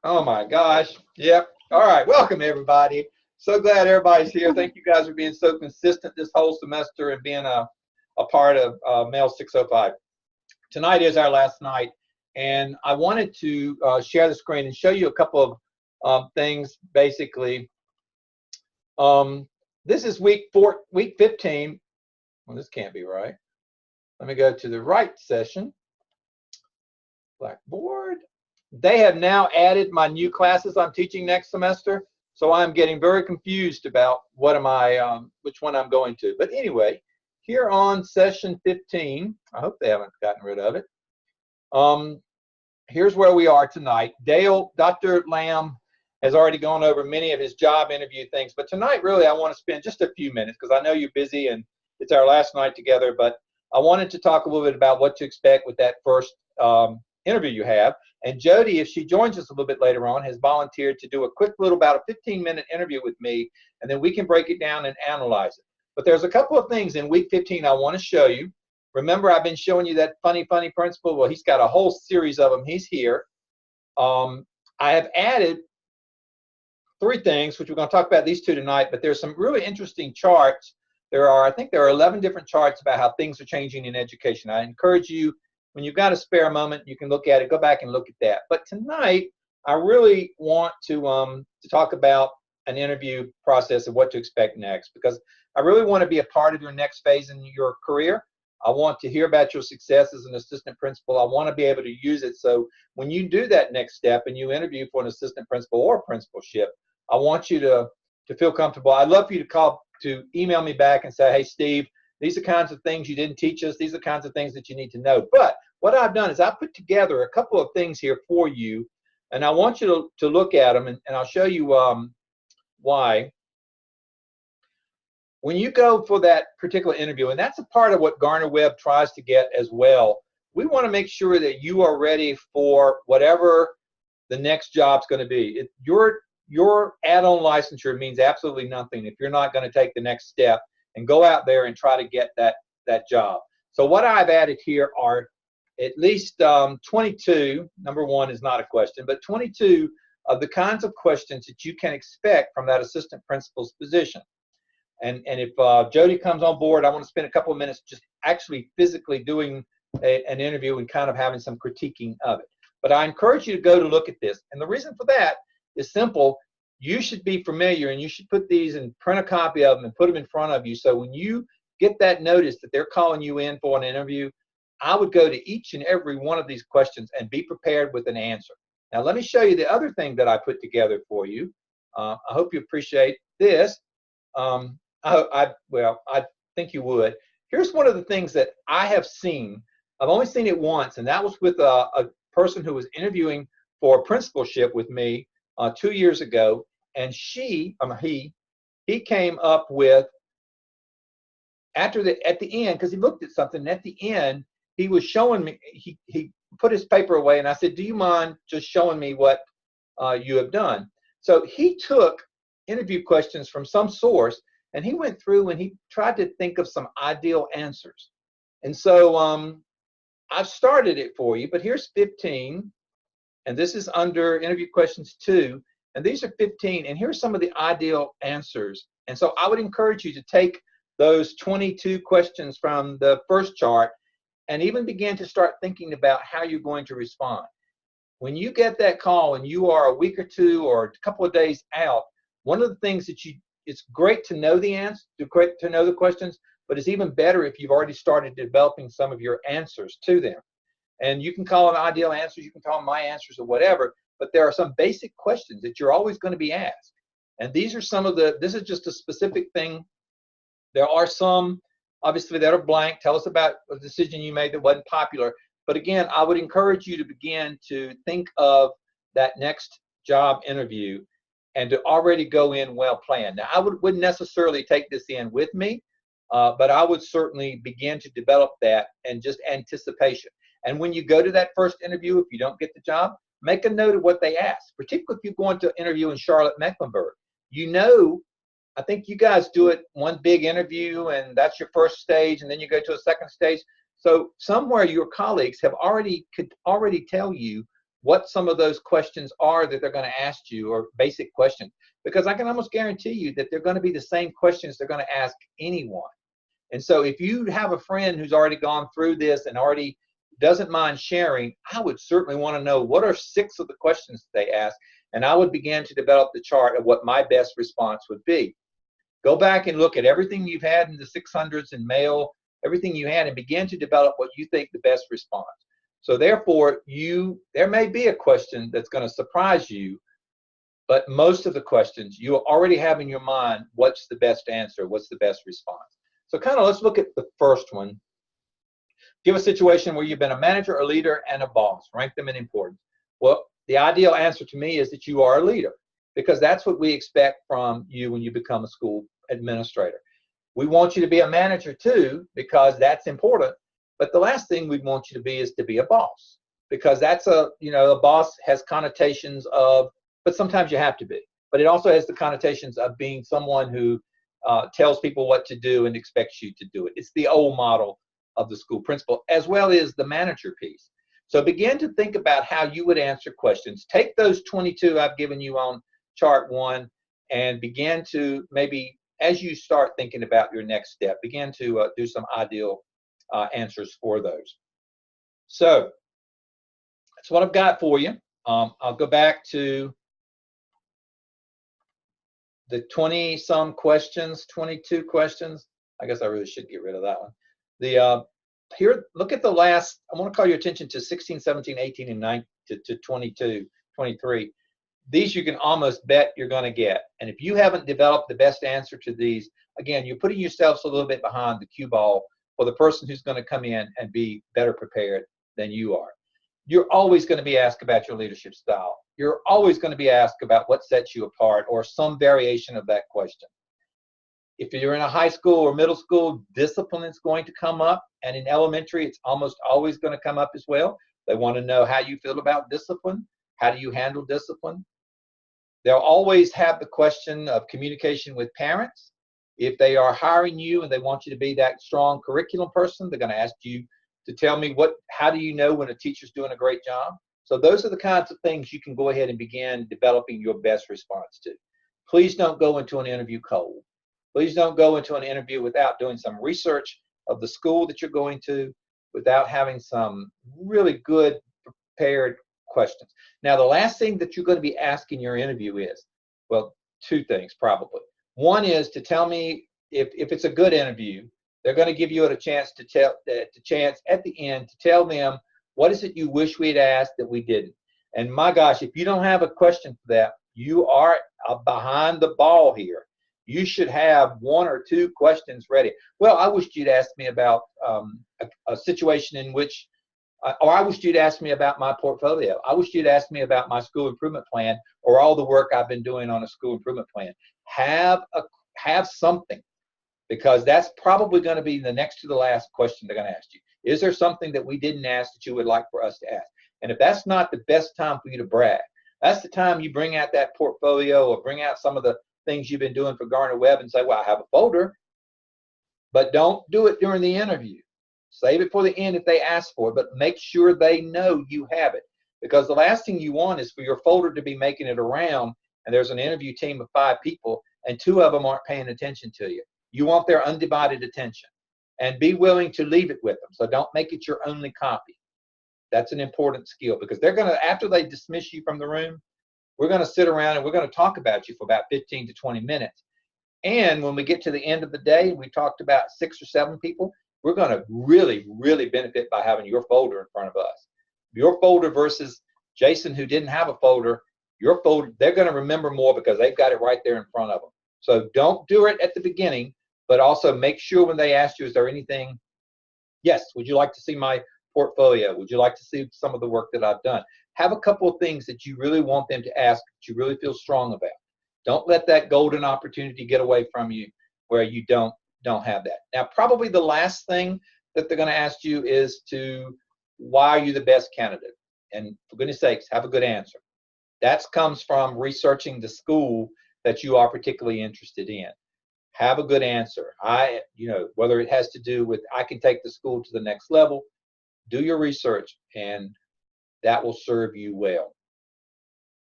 Oh my gosh. Yep. All right. Welcome everybody. So glad everybody's here. Thank you guys for being so consistent this whole semester and being a part of Mail 605. Tonight is our last night, and I wanted to share the screen and show you a couple of things. Basically, um, this is week 15. Well, this can't be right. Let me go to the right session. Blackboard. They have now added my new classes I'm teaching next semester, so I'm getting very confused about which one I'm going to. But anyway, here on session 15, I hope they haven't gotten rid of it. Here's where we are tonight. Dr. Lamb has already gone over many of his job interview things, but tonight really I want to spend just a few minutes because I know you're busy and it's our last night together, but I wanted to talk a little bit about what to expect with that first interview you have. And Jody, if she joins us a little bit later on, has volunteered to do a quick little about a 15-minute interview with me, and then we can break it down and analyze it. But there's a couple of things in week 15 I want to show you. Remember, I've been showing you that funny principle. Well, he's got a whole series of them. He's here. I have added 3 things, which we're going to talk about these 2 tonight, but there's some really interesting charts. I think there are 11 different charts about how things are changing in education. I encourage you, when you've got a spare moment, you can look at it, go back and look at that. But tonight, I really want to talk about an interview process and what to expect next, because I really want to be a part of your next phase in your career. I want to hear about your success as an assistant principal. I want to be able to use it so when you do that next step and you interview for an assistant principal or a principalship, I want you to feel comfortable. I'd love for you to email me back and say, hey, Steve, these are kinds of things you didn't teach us. These are kinds of things that you need to know. But what I've done is I put together a couple of things here for you, and I want you to look at them, and I'll show you why. When you go for that particular interview, and that's a part of what Gardner-Webb tries to get as well, we want to make sure that you are ready for whatever the next job's going to be. Your add-on licensure means absolutely nothing if you're not going to take the next step and go out there and try to get that job. So what I've added here are at least 22, number 1 is not a question, but 22 of the kinds of questions that you can expect from that assistant principal's position. And if Jody comes on board, I want to spend a couple of minutes just actually physically doing an interview and kind of having some critiquing of it. But I encourage you to go to look at this. And the reason for that is simple. You should be familiar, and you should put these and print a copy of them and put them in front of you. So when you get that notice that they're calling you in for an interview, I would go to each and every one of these questions and be prepared with an answer. Now, let me show you the other thing that I put together for you. I hope you appreciate this. I think you would. Here's one of the things that I have seen. I've only seen it once, and that was with a person who was interviewing for a principalship with me 2 years ago, and he came up with, at the end, because he looked at something, and at the end, he was showing me, he put his paper away, and I said, do you mind just showing me what you have done? So he took interview questions from some source, and he went through and he tried to think of some ideal answers. And so I've started it for you, but here's 15, and this is under interview questions 2, and these are 15, and here's some of the ideal answers. And so I would encourage you to take those 22 questions from the first chart and even begin to start thinking about how you're going to respond. When you get that call and you are a week or 2 or a couple of days out, one of the things that it's great to know the answer, to know the questions, but it's even better if you've already started developing some of your answers to them. And you can call them ideal answers, you can call them my answers or whatever, but there are some basic questions that you're always going to be asked. And these are this is just a specific thing. There are some, obviously, that are blank. Tell us about a decision you made that wasn't popular. But again, I would encourage you to begin to think of that next job interview and to already go in well planned. Now, I wouldn't necessarily take this in with me, but I would certainly begin to develop that and just anticipation. And when you go to that first interview, if you don't get the job, make a note of what they ask, particularly if you're going to interview in Charlotte, Mecklenburg. I think you guys do it one big interview, and that's your first stage, and then you go to a second stage. So somewhere your colleagues could already tell you what some of those questions are that they're going to ask you, or basic questions, because I can almost guarantee you that they're going to be the same questions they're going to ask anyone. And so if you have a friend who's already gone through this and already doesn't mind sharing, I would certainly want to know what are 6 of the questions they ask, and I would begin to develop the chart of what my best response would be. Go back and look at everything you've had in the 600s in mail, everything you had, and begin to develop what you think the best response. So therefore, there may be a question that's going to surprise you, but most of the questions you already have in your mind, what's the best answer, what's the best response. So kind of let's look at the first one. Give a situation where you've been a manager, a leader, and a boss. Rank them in importance. Well, the ideal answer to me is that you are a leader, because that's what we expect from you when you become a school administrator. We want you to be a manager too, because that's important. But the last thing we want you to be is to be a boss, because that's a boss has connotations of, but sometimes you have to be. But it also has the connotations of being someone who tells people what to do and expects you to do it. It's the old model of the school principal, as well as the manager piece. So begin to think about how you would answer questions. Take those 22 I've given you on chart 1 and begin to, maybe as you start thinking about your next step, begin to do some ideal answers for those. So that's what I've got for you. I'll go back to the 20-some questions, 22 questions. I guess I really should get rid of that one. Here, look at the last, I want to call your attention to 16, 17, 18, and 19 to 22, 23. These you can almost bet you're going to get. And if you haven't developed the best answer to these, again, you're putting yourselves a little bit behind the cue ball for the person who's going to come in and be better prepared than you are. You're always going to be asked about your leadership style. You're always going to be asked about what sets you apart, or some variation of that question. If you're in a high school or middle school, discipline is going to come up, and in elementary, it's almost always going to come up as well. They want to know how you feel about discipline. How do you handle discipline? They'll always have the question of communication with parents. If they are hiring you and they want you to be that strong curriculum person, they're going to ask you to tell me how do you know when a teacher's doing a great job? So those are the kinds of things you can go ahead and begin developing your best response to. Please don't go into an interview cold. Please don't go into an interview without doing some research of the school that you're going to, without having some really good prepared questions. Now, the last thing that you're going to be asking your interview is, well, 2 things probably. One is to tell me if it's a good interview. They're going to give you a chance at the end to tell them, what is it you wish we'd asked that we didn't? And my gosh, if you don't have a question for that, you are behind the ball here. You should have 1 or 2 questions ready. Well, I wished you'd ask me about a situation in which, or I wished you'd ask me about my portfolio. I wished you'd ask me about my school improvement plan, or all the work I've been doing on a school improvement plan. Have something, because that's probably going to be the next to the last question they're going to ask you. Is there something that we didn't ask that you would like for us to ask? And if that's not the best time for you to brag, that's the time you bring out that portfolio, or bring out some of the things you've been doing for Gardner Webb and say, well, I have a folder. But don't do it during the interview. Save it for the end if they ask for it, but make sure they know you have it. Because the last thing you want is for your folder to be making it around, and there's an interview team of 5 people, and 2 of them aren't paying attention to you. You want their undivided attention, and be willing to leave it with them. So don't make it your only copy. That's an important skill, because they're going to, after they dismiss you from the room, we're going to sit around and we're going to talk about you for about 15 to 20 minutes. And when we get to the end of the day, we talked about 6 or 7 people, we're going to really, really benefit by having your folder in front of us. Your folder versus Jason, who didn't have a folder, your folder, they're going to remember more because they've got it right there in front of them. So don't do it at the beginning, but also make sure when they ask you, is there anything, yes, would you like to see my portfolio? Would you like to see some of the work that I've done? Have a couple of things that you really want them to ask, that you really feel strong about. Don't let that golden opportunity get away from you where you don't have that. Now, probably the last thing that they're going to ask you is why are you the best candidate? And for goodness sakes, have a good answer. That comes from researching the school that you are particularly interested in. Have a good answer. Whether it has to do with, I can take the school to the next level, do your research and that will serve you well.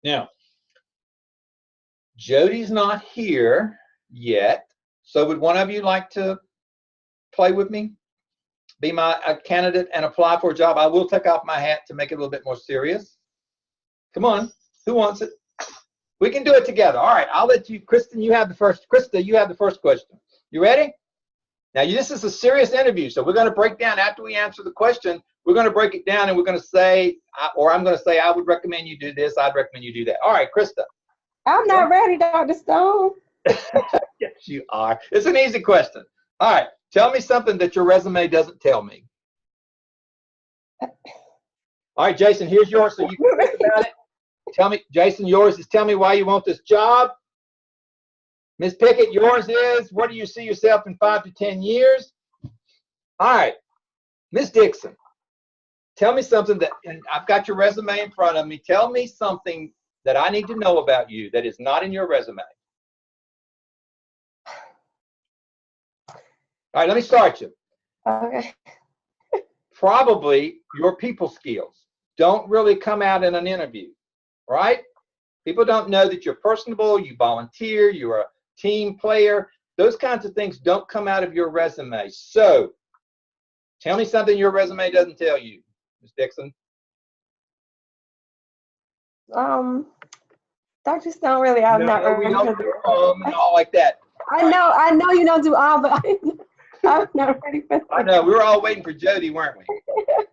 Now, Jody's not here yet, so would one of you like to play with me? Be my candidate and apply for a job? I will take off my hat to make it a little bit more serious. Come on, who wants it? We can do it together. All right, I'll let you, Kristen, you have the first. Krista, you have the first question. You ready? Now, this is a serious interview, so we're going to break down, after we answer the question, we're going to break it down and we're going to say, or I'm going to say, I would recommend you do this, I'd recommend you do that. All right, Krista. I'm not ready, Dr. Stone. Yes, you are. It's an easy question. All right, tell me something that your resume doesn't tell me. All right, Jason, here's yours, so you can think about it. Tell me, Jason, yours is tell me why you want this job. Ms. Pickett, yours is where do you see yourself in 5 to 10 years? All right, Ms. Dixon, tell me something that, and I've got your resume in front of me. Tell me something that I need to know about you that is not in your resume. All right, let me start you. Okay. Probably your people skills don't really come out in an interview, right? People don't know that you're personable, you volunteer, you're a team player. Those kinds of things don't come out of your resume. So tell me something your resume doesn't tell you, Ms. Dixon. Dr. Stone, really, I'm not ready. We don't do and all like that. I know you don't do all, but I'm not ready for that. I know, we were all waiting for Jody, weren't we?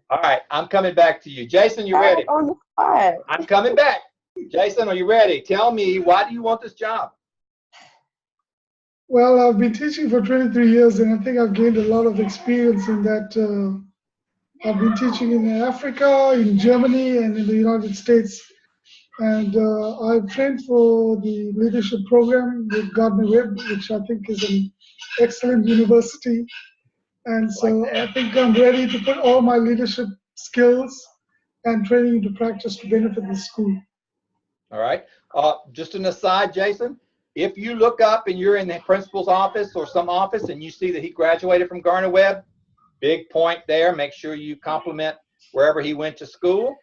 All right, I'm coming back to you. Jason, you ready? On the spot. I'm coming back. Jason, are you ready? Tell me, why do you want this job? Well, I've been teaching for 23 years, and I think I've gained a lot of experience in that. I've been teaching in Africa, in Germany, and in the United States. And I've trained for the leadership program with Gardner-Webb, which I think is an excellent university. And so I think I'm ready to put all my leadership skills and training into practice to benefit the school. All right. Just an aside, Jason, if you look up and you're in the principal's office or some office and you see that he graduated from Gardner-Webb, big point there. Make sure you compliment wherever he went to school.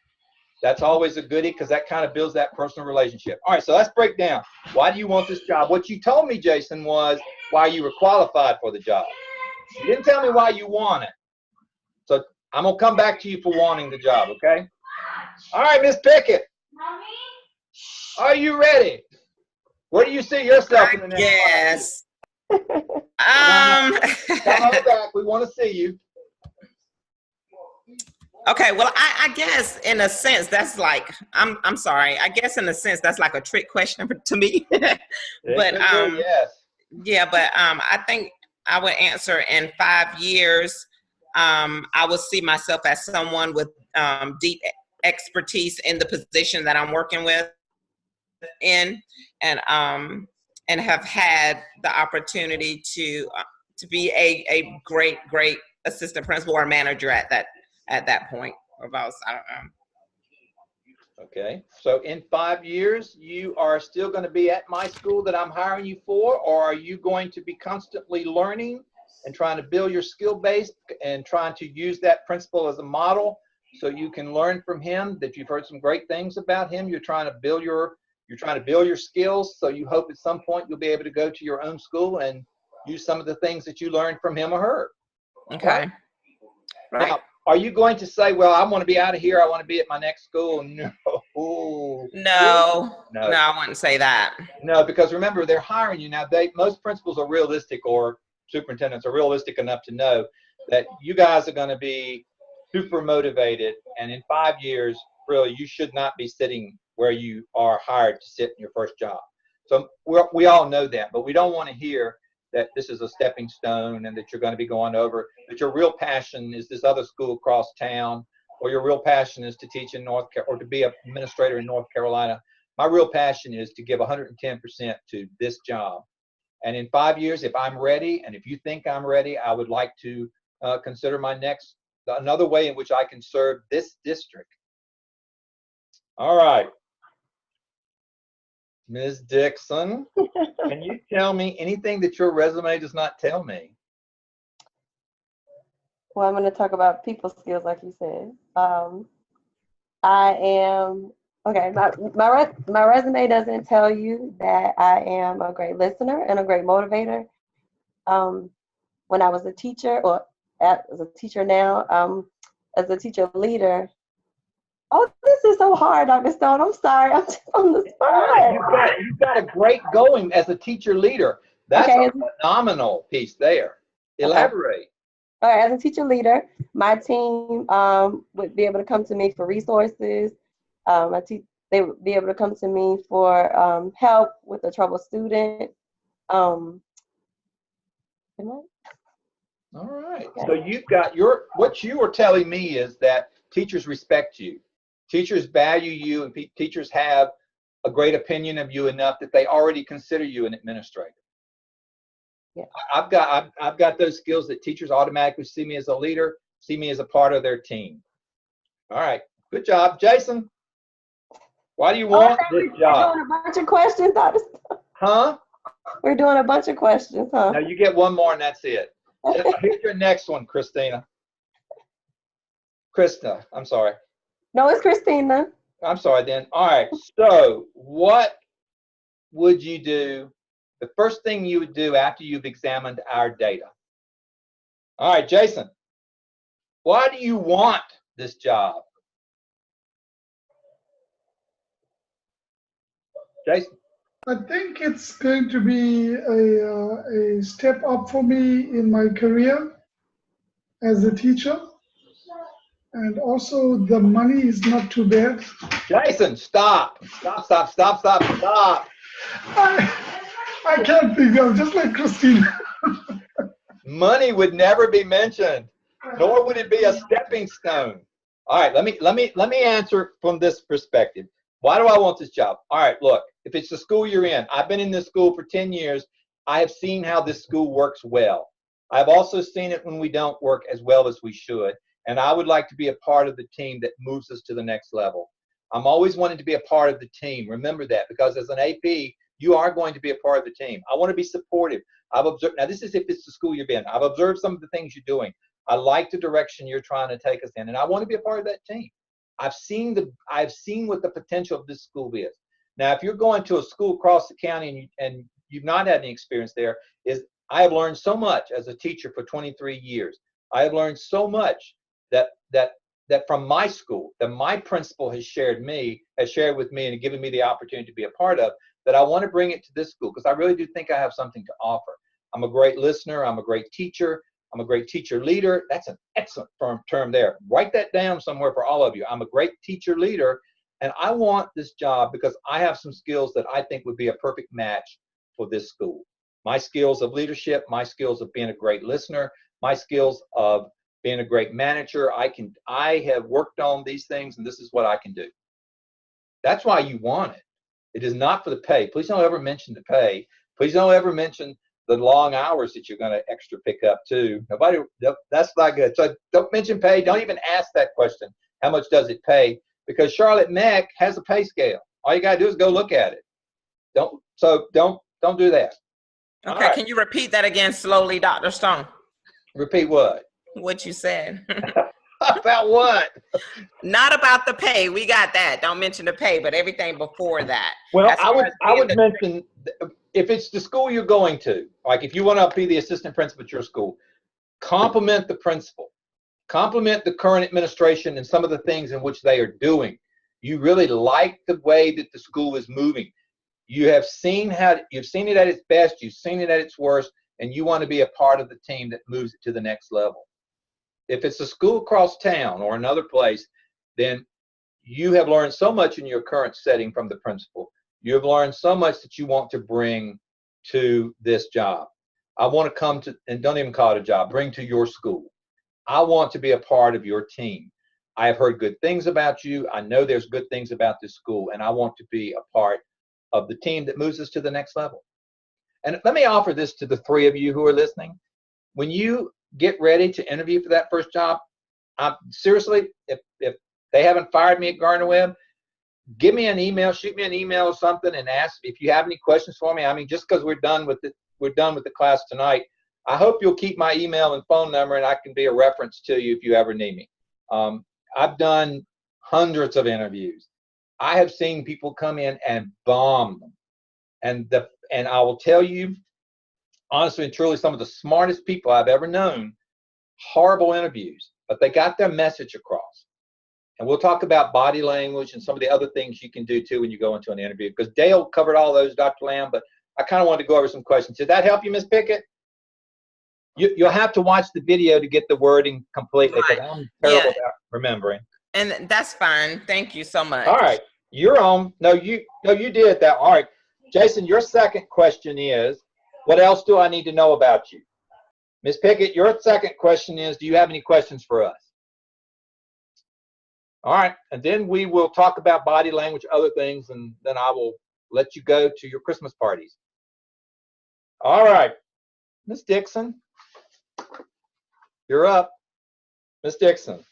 That's always a goodie because that kind of builds that personal relationship. All right, so let's break down. Why do you want this job? What you told me, Jason, was why you were qualified for the job. You didn't tell me why you want it. So I'm going to come back to you for wanting the job, okay? All right, Miss Pickett. Are you ready? Where do you see yourself in the next 5 years? Yes. Come on back. We want to see you. Okay, well, I guess in a sense that's like I'm sorry. I guess in a sense that's like a trick question to me. But yes. Yeah, but I think I would answer in 5 years. I would see myself as someone with deep expertise in the position that I'm working with and have had the opportunity to be a great assistant principal or manager at that point. Or about, I don't know. Okay, so in 5 years, you are still going to be at my school that I'm hiring you for, or are you going to be constantly learning and trying to build your skill base and trying to use that principal as a model so you can learn from him, that you've heard some great things about him? You're trying to build your skills, so you hope at some point you'll be able to go to your own school and use some of the things that you learned from him or her. Okay. Right. Now, are you going to say, well, I want to be out of here, I want to be at my next school? No, I wouldn't say that. No, because remember, they're hiring you now. Most principals are realistic, or superintendents are realistic enough to know that you guys are going to be super motivated, and in 5 years, really, you should not be sitting where you are hired to sit in your first job. So we all know that, but we don't want to hear that this is a stepping stone and that you're going to be going over, that your real passion is this other school across town, or your real passion is to teach in North Carolina, or to be an administrator in North Carolina. My real passion is to give 110% to this job. And in 5 years, if I'm ready, and if you think I'm ready, I would like to consider another way in which I can serve this district. All right. Ms. Dixon, can you tell me anything that your resume does not tell me? Well, I'm going to talk about people skills, like you said. I am okay. My resume doesn't tell you that I am a great listener and a great motivator. Um, when I was a teacher, or as a teacher now, as a teacher leader. Oh, this is so hard, Dr. Stone. I'm sorry. I'm just on the spot. You've got a great going as a teacher leader. That's Okay. a phenomenal piece there. Elaborate. All right, as a teacher leader, my team would be able to come to me for resources. They would be able to come to me for help with a troubled student. All right. So you've got what you are telling me is that teachers respect you. Teachers value you, and teachers have a great opinion of you enough that they already consider you an administrator. Yeah. I've got those skills that teachers automatically see me as a leader, see me as a part of their team. All right. Good job. Jason, why do you want this job? We're doing a bunch of questions, Dr. Stone. Huh? We're doing a bunch of questions, huh? No, you get one more and that's it. Here's your next one, Christina. Krista, I'm sorry. No, it's Christina. I'm sorry then. All right. So what would you do? The first thing you would do after you've examined our data. All right, Jason, why do you want this job? Jason? I think it's going to be a step up for me in my career as a teacher. And also the money is not too bad. Jason, stop. Stop. I can't think of, just like Christina. Money would never be mentioned, nor would it be a stepping stone. All right, let me answer from this perspective. Why do I want this job? All right, look, if it's the school you're in, I've been in this school for 10 years. I have seen how this school works well. I've also seen it when we don't work as well as we should. And I would like to be a part of the team that moves us to the next level. I'm always wanting to be a part of the team. Remember that, because as an AP, you are going to be a part of the team. I want to be supportive. I've observed, now this is if it's the school you've been. I've observed some of the things you're doing. I like the direction you're trying to take us in, and I want to be a part of that team. I've seen what the potential of this school is. Now, if you're going to a school across the county and you've not had any experience there, I have learned so much as a teacher for 23 years. I have learned so much that from my school, that my principal has shared with me and given me the opportunity to be a part of, that I want to bring it to this school, because I really do think I have something to offer. I'm a great listener. I'm a great teacher. I'm a great teacher leader. That's an excellent term there. Write that down somewhere for all of you. I'm a great teacher leader, and I want this job because I have some skills that I think would be a perfect match for this school. My skills of leadership, my skills of being a great listener, my skills of being a great manager. I have worked on these things, and this is what I can do. That's why you want it. It is not for the pay. Please don't ever mention the pay. Please don't ever mention the long hours that you're going to extra pick up too. That's not good. So don't mention pay. Don't even ask that question. How much does it pay? Because Charlotte Meck has a pay scale. All you got to do is go look at it. Don't do that. Okay, right. Can you repeat that again slowly, Dr. Stone? Repeat what? What you said. About what? Not about the pay. We got that. Don't mention the pay, but everything before that. Well, I would mention, if it's the school you're going to, like if you want to be the assistant principal at your school, compliment the principal, compliment the current administration and some of the things in which they are doing. You really like the way that the school is moving. You've seen it at its best, you've seen it at its worst, and you want to be a part of the team that moves it to the next level. If it's a school across town or another place, then you have learned so much in your current setting from the principal. You have learned so much that you want to bring to this job. I want to come to, and don't even call it a job, bring to your school. I want to be a part of your team. I have heard good things about you. I know there's good things about this school, and I want to be a part of the team that moves us to the next level. And let me offer this to the three of you who are listening. When you get ready to interview for that first job, seriously, if they haven't fired me at Gardner-Webb, give me an email, shoot me an email or something, and ask if you have any questions for me. I mean, just because we're done with the class tonight, I hope you'll keep my email and phone number, and I can be a reference to you if you ever need me. I've done hundreds of interviews. I have seen people come in and bomb them. And I will tell you, honestly and truly, some of the smartest people I've ever known, horrible interviews, but they got their message across. And we'll talk about body language and some of the other things you can do too when you go into an interview, because Dale covered all those, Dr. Lamb, but I kind of wanted to go over some questions. Did that help you, Ms. Pickett? You'll have to watch the video to get the wording completely, because I'm terrible about remembering. And that's fine. Thank you so much. All right, you're on. No, you did that. All right, Jason, your second question is, what else do I need to know about you? Ms. Pickett, your second question is, do you have any questions for us? All right, and then we will talk about body language, other things, and then I will let you go to your Christmas parties. All right, Ms. Dixon, you're up. Ms. Dixon,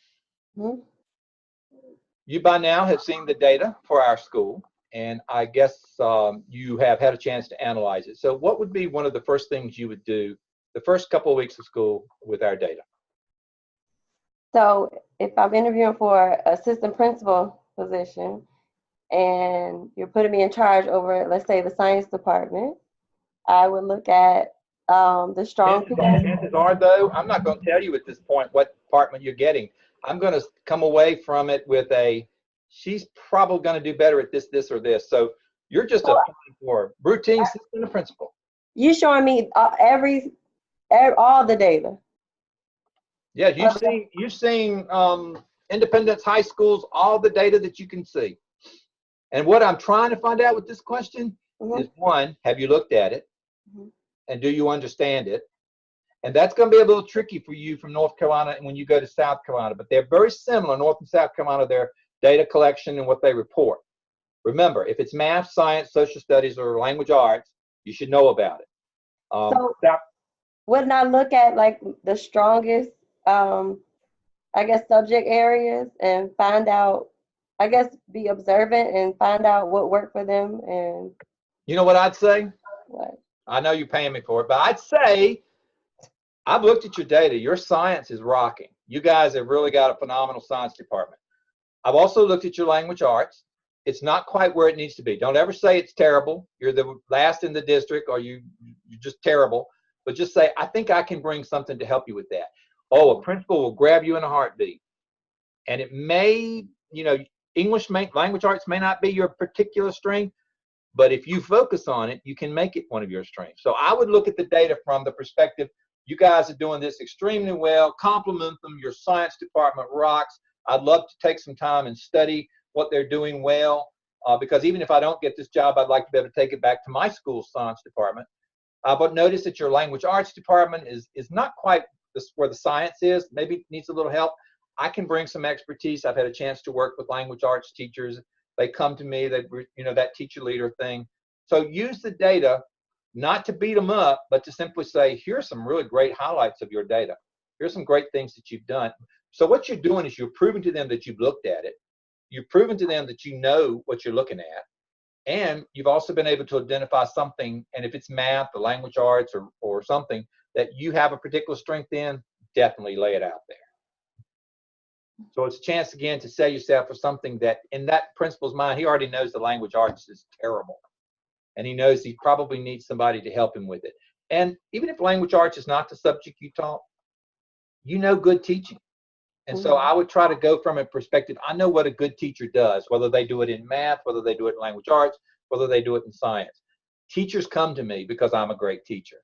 you by now have seen the data for our school, and I guess you have had a chance to analyze it. So what would be one of the first things you would do the first couple of weeks of school with our data? So if I'm interviewing for assistant principal position and you're putting me in charge over, let's say, the science department, I would look at the strong people. Chances are, though, I'm not going to tell you at this point what department you're getting. I'm going to come away from it with she's probably going to do better at this, this, or this. So you're just applying for routine assistant principal. You showing me all the data. Yeah, you've seen Independence High School's all the data that you can see. And what I'm trying to find out with this question is, one, have you looked at it? And do you understand it? And that's going to be a little tricky for you from North Carolina when you go to South Carolina, but they're very similar, North and South Carolina, their data collection and what they report. Remember, if it's math, science, social studies, or language arts, you should know about it. Wouldn't I look at like the strongest, I guess, subject areas and find out, I guess, be observant and find out what worked for them? And you know what I'd say? What? I know you're paying me for it, but I'd say I've looked at your data. Your science is rocking. You guys have really got a phenomenal science department. I've also looked at your language arts. It's not quite where it needs to be. Don't ever say it's terrible. You're the last in the district, or you're just terrible. But just say, I think I can bring something to help you with that. Oh, a principal will grab you in a heartbeat. And it may, English language arts may not be your particular strength, but if you focus on it, you can make it one of your strengths. So I would look at the data from the perspective, you guys are doing this extremely well, compliment them, your science department rocks. I'd love to take some time and study what they're doing well, because even if I don't get this job, I'd like to be able to take it back to my school's science department. But notice that your language arts department is not quite where the science is. Maybe it needs a little help. I can bring some expertise. I've had a chance to work with language arts teachers. They come to me, that teacher leader thing. So use the data, not to beat them up, but to simply say, here's some really great highlights of your data. Here's some great things that you've done. So what you're doing is you're proving to them that you've looked at it. You've proven to them that you know what you're looking at. And you've also been able to identify something, and if it's math or language arts or something that you have a particular strength in, definitely lay it out there. So it's a chance again to sell yourself for something that in that principal's mind, he already knows the language arts is terrible. And he knows he probably needs somebody to help him with it. And even if language arts is not the subject you taught, you know good teaching. And so I would try to go from a perspective, I know what a good teacher does, whether they do it in math, whether they do it in language arts, whether they do it in science. Teachers come to me because I'm a great teacher.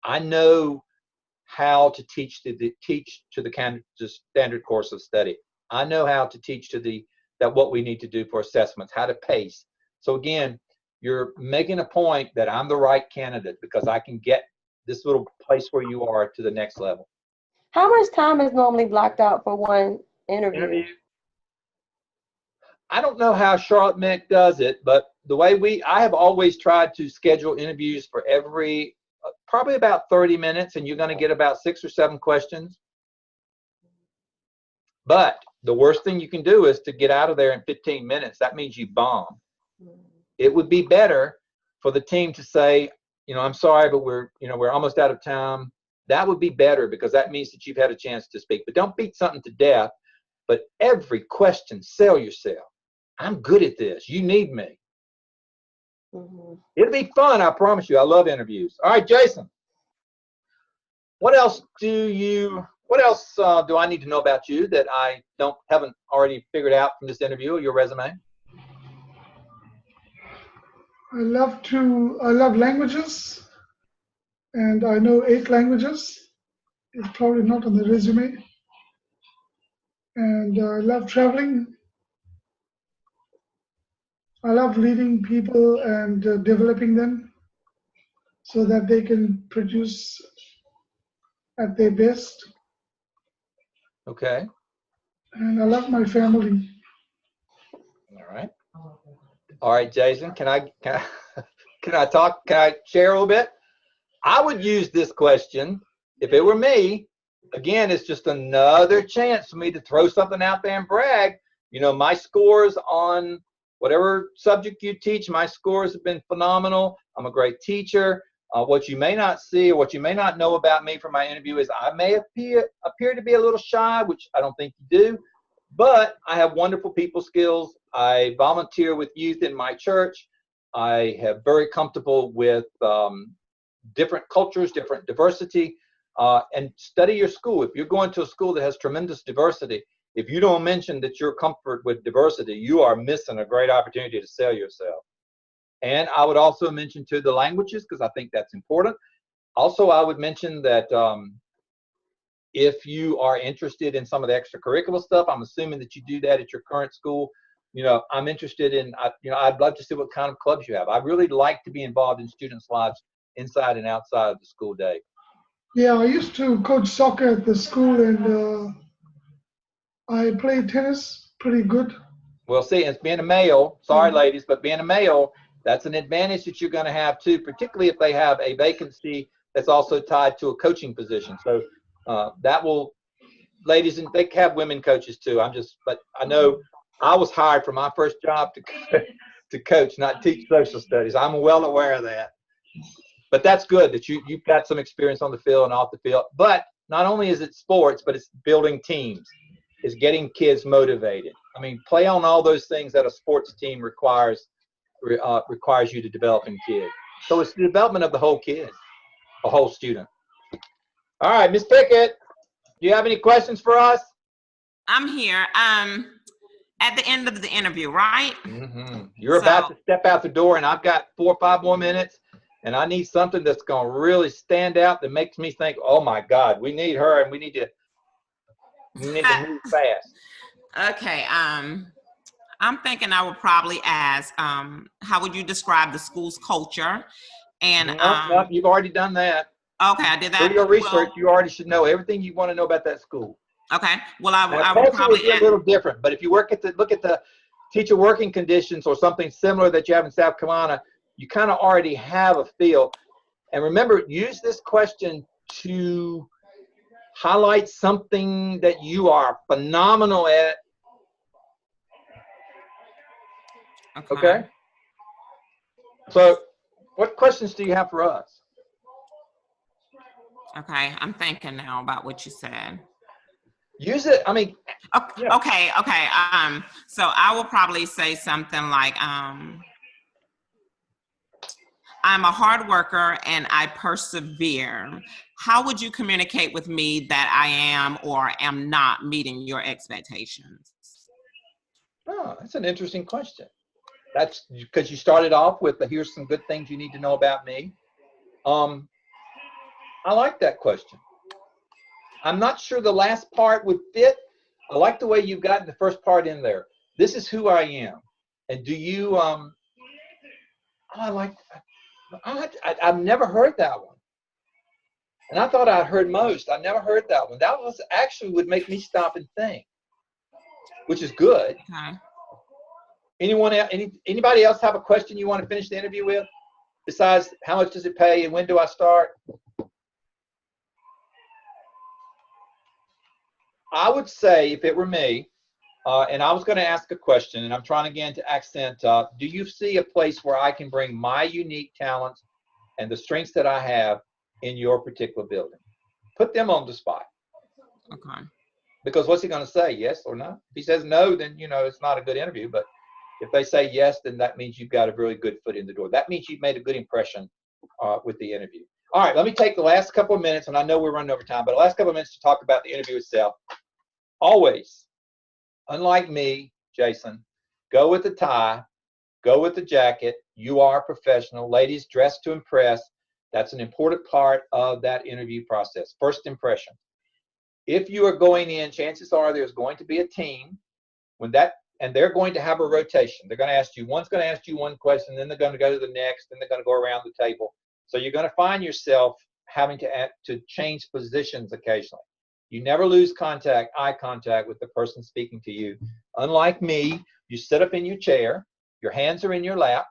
I know how to teach to the standard course of study. I know how to teach to what we need to do for assessments, how to pace. So again, you're making a point that I'm the right candidate because I can get this little place where you are to the next level. How much time is normally blocked out for one interview? I don't know how Charlotte Meck does it, but the way I have always tried to schedule interviews for every, probably about 30 minutes, and you're going to get about 6 or 7 questions. But the worst thing you can do is to get out of there in 15 minutes. That means you bomb. It would be better for the team to say, I'm sorry, but we're almost out of time. That would be better because that means that you've had a chance to speak. But don't beat something to death but every question, sell yourself. I'm good at this. You need me. Mhm. It'll be fun, I promise you. I love interviews. All right, Jason. What else do I need to know about you that I haven't already figured out from this interview or your resume? I love languages, and I know 8 languages. It's probably not on the resume. And I love traveling. I love leading people and developing them so that they can produce at their best. Okay. And I love my family. All right. All right, Jason. Can I share a little bit? I would use this question if it were me. Again, it's just another chance for me to throw something out there and brag. You know, my scores on whatever subject you teach, my scores have been phenomenal. I'm a great teacher. What you may not see or what you may not know about me from my interview is I may appear to be a little shy, which I don't think you do, but I have wonderful people skills. I volunteer with youth in my church. I have very comfortable with different cultures, different diversity, and study your school. If you're going to a school that has tremendous diversity, if you don't mention that you're comfort with diversity, you are missing a great opportunity to sell yourself. And I would also mention too the languages, because I think that's important. Also, I would mention that if you are interested in some of the extracurricular stuff, I'm assuming that you do that at your current school. You know, I'm interested in, I'd love to see what kind of clubs you have. I really like to be involved in students' lives inside and outside of the school day. Yeah, I used to coach soccer at the school, and I played tennis pretty good. Well, see, as being a male, sorry, ladies, but being a male, that's an advantage that you're going to have too, particularly if they have a vacancy that's also tied to a coaching position. So that will, ladies, and they have women coaches too. But I know I was hired for my first job to coach, not teach social studies. I'm well aware of that. But that's good that you've got some experience on the field and off the field. But not only is it sports, but it's building teams. It's getting kids motivated. I mean, play on all those things that a sports team requires you to develop in kids. So it's the development of the whole kid, a whole student. All right, Ms. Pickett, do you have any questions for us? I'm here. At the end of the interview, right? Mm-hmm. You're about to step out the door, and I've got 4 or 5 more minutes, and I need something that's going to really stand out that makes me think, oh my God, we need her, and we need to move fast. Okay. I'm thinking I would probably ask, how would you describe the school's culture? And no, you've already done that. Okay, I did that. Through your research, you already should know everything you want to know about that school. Okay. Well, I would would probably be a little different, but if you look at the teacher working conditions or something similar that you have in South Carolina, you kind of already have a feel. And remember, use this question to highlight something that you are phenomenal at. Okay. So, what questions do you have for us? Okay, I'm thinking now about what you said. Use it. I mean. Okay. So I will probably say something like, I'm a hard worker and I persevere. How would you communicate with me that I am or am not meeting your expectations? Oh, that's an interesting question. That's because you started off with here's some good things you need to know about me. I like that question. I'm not sure the last part would fit. I like the way you've gotten the first part in there. This is who I am. And do you, I've never heard that one. And I thought I'd heard most. I never heard that one. That was actually would make me stop and think, which is good. Okay. Anybody else have a question you want to finish the interview with? Besides, how much does it pay and when do I start? I would say, if it were me, and I was going to ask a question, and I'm trying again to accent, do you see a place where I can bring my unique talents and the strengths that I have in your particular building? Put them on the spot. Okay. Because what's he going to say? Yes or no? If he says no, then, you know, it's not a good interview. But if they say yes, then that means you've got a really good foot in the door. That means you've made a good impression with the interview. All right, let me take the last couple of minutes, and I know we're running over time, but the last couple of minutes to talk about the interview itself. Always, unlike me, Jason, go with the tie, go with the jacket. You are professional. Ladies, dress to impress. That's an important part of that interview process. First impression. If you are going in, chances are there's going to be a team and they're going to have a rotation. They're going to ask you, one's going to ask you one question, then they're going to go to the next, then they're going to go around the table. So you're going to find yourself having to change positions occasionally. You never lose eye contact with the person speaking to you. Unlike me, you sit up in your chair, your hands are in your lap.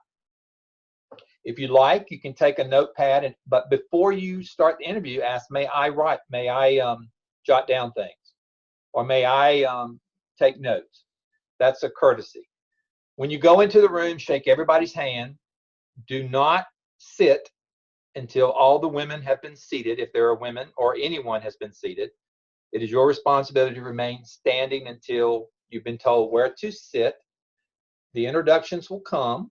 If you like, you can take a notepad, but before you start the interview, ask, may I jot down things, or may I take notes? That's a courtesy. When you go into the room, shake everybody's hand. Do not sit until all the women have been seated, if there are women or anyone has been seated. It is your responsibility to remain standing until you've been told where to sit. The introductions will come,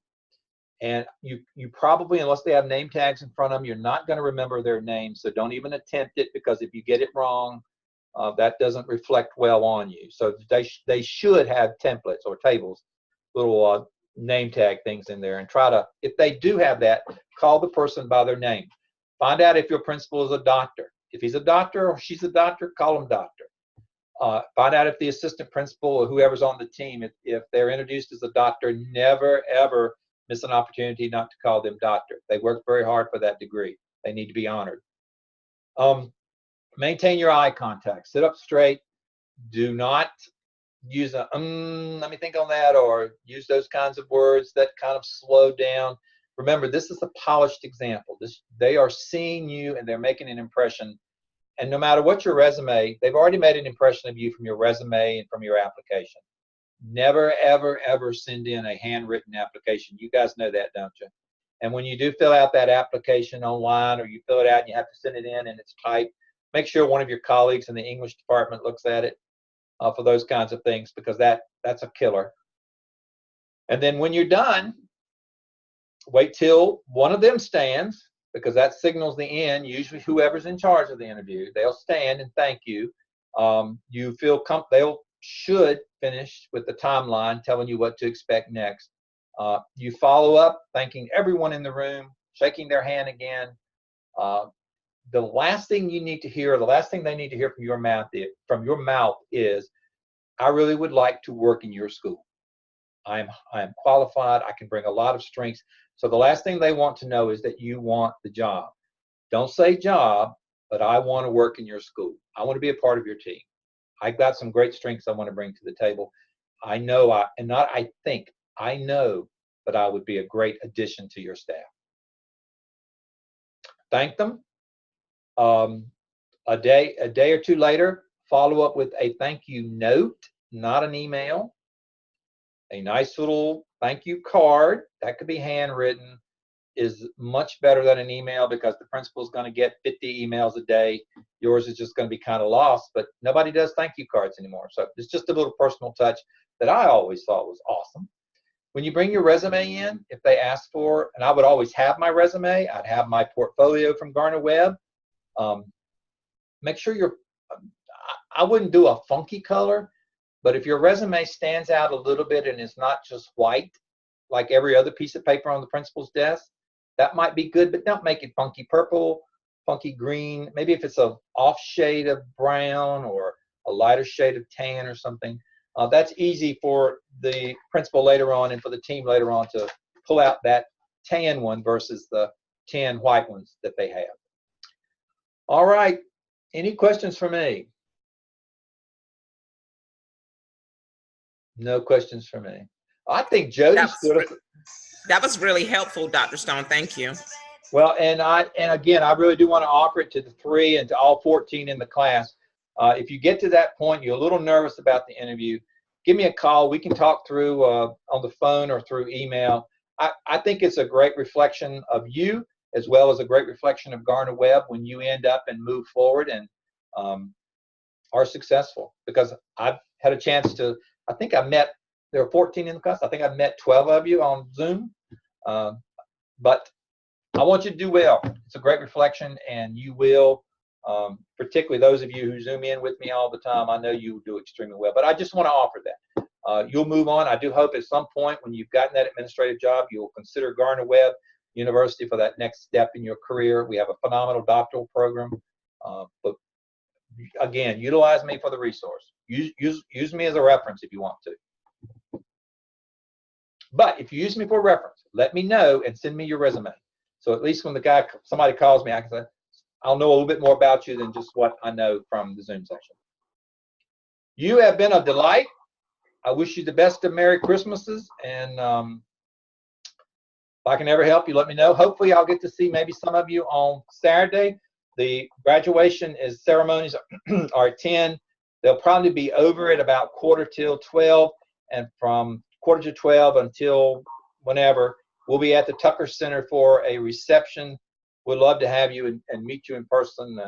and you probably, unless they have name tags in front of them, you're not going to remember their names, so don't even attempt it, because if you get it wrong, that doesn't reflect well on you. So they should have templates or tables, little name tag things in there, and try to, if they do have that, call the person by their name. Find out if your principal is a doctor. If he's a doctor or she's a doctor, call him doctor. Find out if the assistant principal or whoever's on the team, if they're introduced as a doctor, never, ever miss an opportunity not to call them doctor. They worked very hard for that degree. They need to be honored. Maintain your eye contact. Sit up straight. Do not use let me think on that, or use those kinds of words that kind of slow down. Remember, this is a polished example. They are seeing you and they're making an impression. And no matter what your resume, they've already made an impression of you from your resume and from your application. Never, ever, ever send in a handwritten application. You guys know that, don't you? And when you do fill out that application online, or you fill it out and you have to send it in and it's typed, make sure one of your colleagues in the English department looks at it for those kinds of things, because that's a killer. And then when you're done, wait till one of them stands, because that signals the end. Usually whoever's in charge of the interview, they'll stand and thank you. You feel they'll should finish with the timeline telling you what to expect next. You follow up, thanking everyone in the room, shaking their hand again. The last thing you need to hear, or the last thing they need to hear from your mouth is, I really would like to work in your school. I am qualified. I can bring a lot of strengths. So the last thing they want to know is that you want the job. Don't say job, but I want to work in your school. I want to be a part of your team. I've got some great strengths I want to bring to the table. I know, I know that I would be a great addition to your staff. Thank them. A day or two later, follow up with a thank you note, not an email. A nice little thank you card, that could be handwritten, is much better than an email, because the principal's going to get 50 emails a day. Yours is just going to be kind of lost, but nobody does thank you cards anymore. So it's just a little personal touch that I always thought was awesome. When you bring your resume in, if they ask for, and I would always have my resume, I'd have my portfolio from Gardner-Webb. Make sure I wouldn't do a funky color, but if your resume stands out a little bit and is not just white, like every other piece of paper on the principal's desk, that might be good, but don't make it funky purple, funky green. Maybe if it's an off shade of brown or a lighter shade of tan or something. That's easy for the principal later on and for the team later on to pull out that tan one versus the 10 white ones that they have. All right. Any questions for me? No questions for me. I think Jody that was really helpful, Dr. Stone. Thank you. Well, and again, I really do want to offer it to the 3 and to all 14 in the class. If you get to that point, you're a little nervous about the interview, give me a call. We can talk through on the phone or through email. I think it's a great reflection of you, as well as a great reflection of Gardner-Webb when you end up and move forward. And are successful, because I've had a chance to, I think I met, there were 14 in the class. I think I've met 12 of you on Zoom. But I want you to do well. It's a great reflection, and you will, particularly those of you who Zoom in with me all the time, I know you will do extremely well. But I just want to offer that. You'll move on. I do hope at some point when you've gotten that administrative job, you'll consider Gardner-Webb University for that next step in your career. We have a phenomenal doctoral program. But again, utilize me for the resource. Use me as a reference if you want to. But if you use me for a reference, let me know and send me your resume. So at least when somebody calls me, I can say, I'll know a little bit more about you than just what I know from the Zoom session. You have been a delight. I wish you the best of Merry Christmases, and if I can ever help you, let me know. Hopefully I'll get to see maybe some of you on Saturday. The graduation ceremonies are at 10. They'll probably be over at about 11:45, and from 11:45 until whenever, we'll be at the Tucker Center for a reception. We'd love to have you and meet you in person,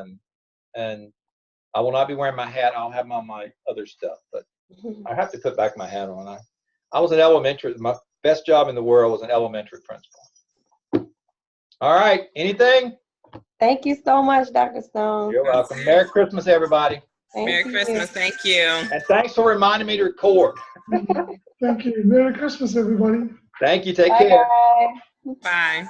and I will not be wearing my hat. I'll have my other stuff, but I have to put back my hat on. I was an elementary, my best job in the world was an elementary principal. All right, anything? Thank you so much, Dr. Stone. You're welcome. Merry Christmas, everybody. Thank you. Merry Christmas. Thank you. And thanks for reminding me to record. Thank you. Merry Christmas, everybody. Thank you. Take Bye, care. guys. Bye.